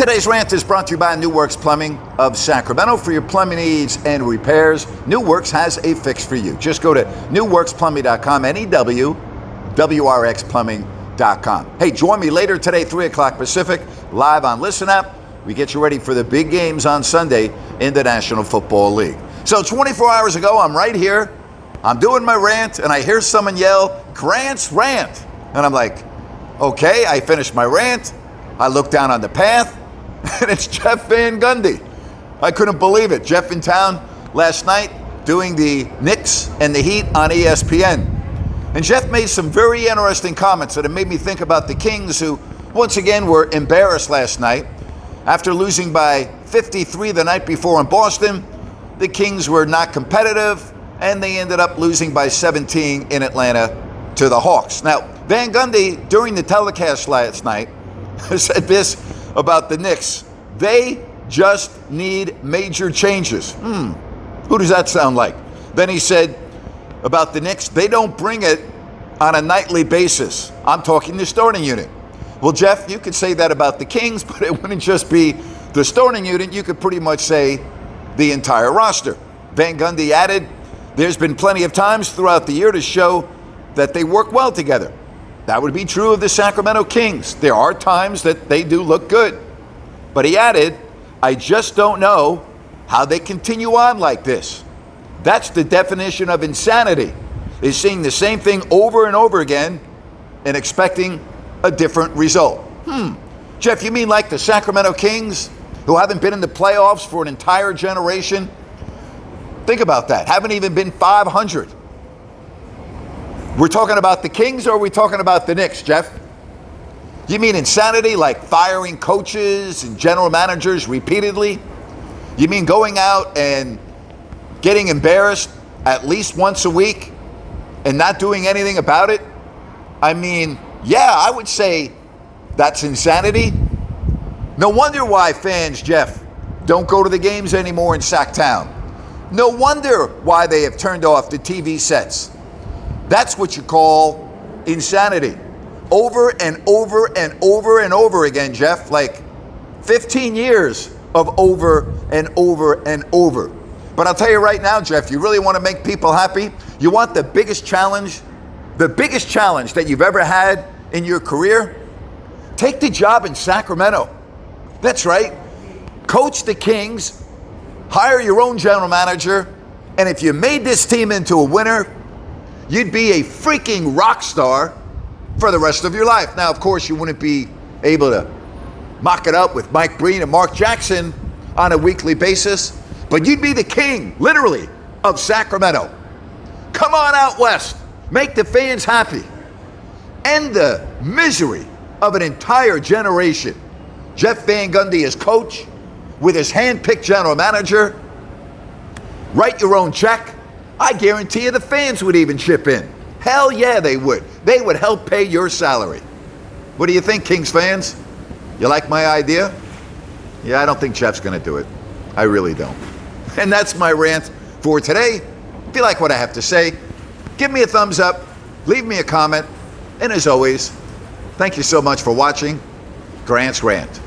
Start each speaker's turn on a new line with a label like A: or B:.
A: Today's rant is brought to you by New Works Plumbing of Sacramento. For your plumbing needs and repairs, New Works has a fix for you. Just go to newworksplumbing.com, NEWWRXplumbing.com. Hey, join me later today, 3 o'clock Pacific, live on Listen App. We get you ready for the big games on Sunday in the National Football League. So 24 hours ago, I'm right here. I'm doing my rant, and I hear someone yell, "Grant's Rant." And I'm like, okay, I finished my rant. I look down on the path, and it's Jeff Van Gundy. I couldn't believe it. Jeff in town last night doing the Knicks and the Heat on ESPN. And Jeff made some very interesting comments that have made me think about the Kings, who once again were embarrassed last night. After losing by 53 the night before in Boston, the Kings were not competitive, and they ended up losing by 17 in Atlanta to the Hawks. Now, Van Gundy, during the telecast last night, said this about the Knicks: they just need major changes. Who does that sound like? Then he said about the Knicks, they don't bring it on a nightly basis. I'm talking the starting unit. Well, Jeff, you could say that about the Kings, but it wouldn't just be the starting unit. You could pretty much say the entire roster. Van Gundy added, there's been plenty of times throughout the year to show that they work well together. That would be true of the Sacramento Kings. There are times that they do look good. But he added, I just don't know how they continue on like this. That's the definition of insanity, is seeing the same thing over and over again and expecting a different result. Jeff, you mean like the Sacramento Kings, who haven't been in the playoffs for an entire generation? Think about that. Haven't even been 500. We're talking about the Kings, or are we talking about the Knicks, Jeff? You mean insanity like firing coaches and general managers repeatedly? You mean going out and getting embarrassed at least once a week and not doing anything about it? I mean, yeah, I would say that's insanity. No wonder why fans, Jeff, don't go to the games anymore in Sacktown. No wonder why they have turned off the TV sets. That's what you call insanity. Over and over and over and over again, Jeff, like 15 years of over and over and over. But I'll tell you right now, Jeff, you really want to make people happy? You want the biggest challenge that you've ever had in your career? Take the job in Sacramento. That's right. Coach the Kings, hire your own general manager, and if you made this team into a winner, you'd be a freaking rock star for the rest of your life. Now, of course, you wouldn't be able to mock it up with Mike Breen and Mark Jackson on a weekly basis, but you'd be the king, literally, of Sacramento. Come on out west. Make the fans happy. End the misery of an entire generation. Jeff Van Gundy as coach, with his hand-picked general manager. Write your own check. I guarantee you the fans would even chip in. Hell yeah, they would. They would help pay your salary. What do you think, Kings fans? You like my idea? Yeah, I don't think Jeff's going to do it. I really don't. And that's my rant for today. If you like what I have to say, give me a thumbs up, leave me a comment, and as always, thank you so much for watching Grant's Rant.